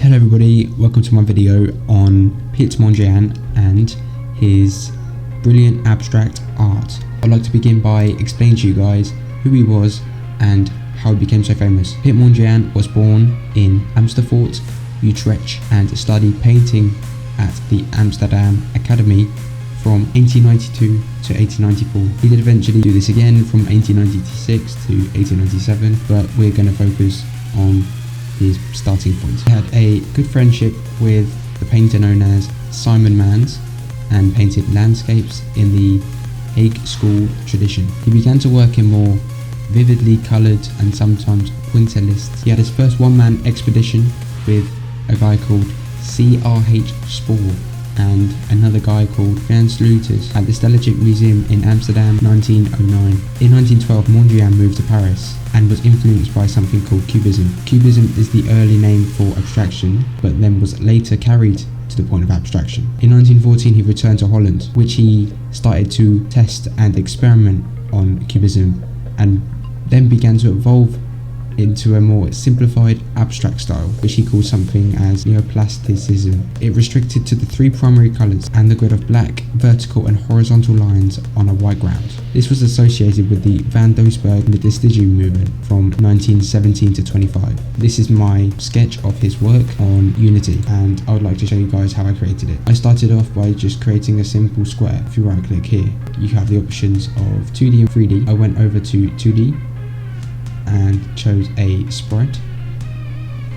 Hello everybody, welcome to my video on Piet Mondrian and his brilliant abstract art. I'd like to begin by explaining to you guys who he was and how he became so famous. Piet Mondrian was born in Amsterdam, Utrecht, and studied painting at the Amsterdam Academy from 1892 to 1894. He did eventually do this again from 1896 to 1897, but we're going to focus on his starting point. He had a good friendship with the painter known as Simon Mans and painted landscapes in the Hague school tradition. He began to work in more vividly coloured and sometimes pointillists. He had his first one-man expedition with a guy called C.R.H. Spoor and another guy called Frans Luthers at the Stedelijk Museum in Amsterdam 1909. In 1912, Mondrian moved to Paris and was influenced by something called Cubism. Cubism is the early name for abstraction, but then was later carried to the point of abstraction. In 1914, he returned to Holland, which he started to test and experiment on Cubism, and then began to evolve into a more simplified abstract style, which he called something as neoplasticism. It restricted to the three primary colours and the grid of black, vertical and horizontal lines on a white ground. This was associated with the Van Doesburg and the Vestigium movement from 1917 to 25. This is my sketch of his work on Unity, and I would like to show you guys how I created it. I started off by just creating a simple square. If you right click here, you have the options of 2D and 3D. I went over to 2D and chose a sprite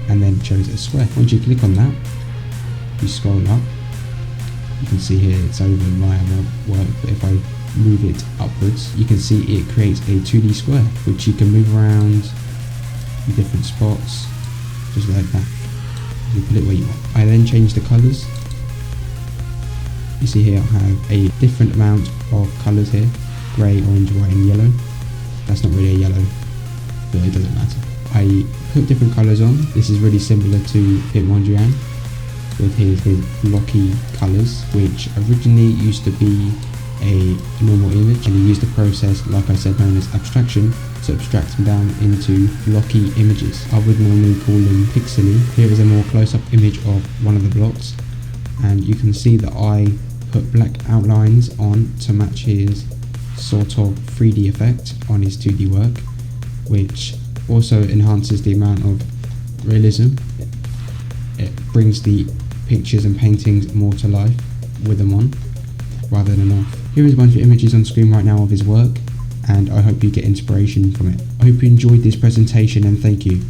and then chose a square. Once you click on that, you scroll up, you can see here it's over my work, but if I move it upwards, you can see it creates a 2D square which you can move around in different spots just like that. You put it where you want. I then change the colours. You see here I have a different amount of colours here: grey, orange, white and yellow. That's not really a yellow, but it doesn't matter. I put different colours on. This is really similar to Piet Mondrian with his blocky colours, which originally used to be a normal image, and he used a process, like I said, known as abstraction, to abstract them down into blocky images. I would normally call them pixely. Here is a more close-up image of one of the blocks, and you can see that I put black outlines on to match his sort of 3D effect on his 2D work, which also enhances the amount of realism. It brings the pictures and paintings more to life with them on rather than off. Here is a bunch of images on screen right now of his work, and I hope you get inspiration from it. I hope you enjoyed this presentation, and thank you.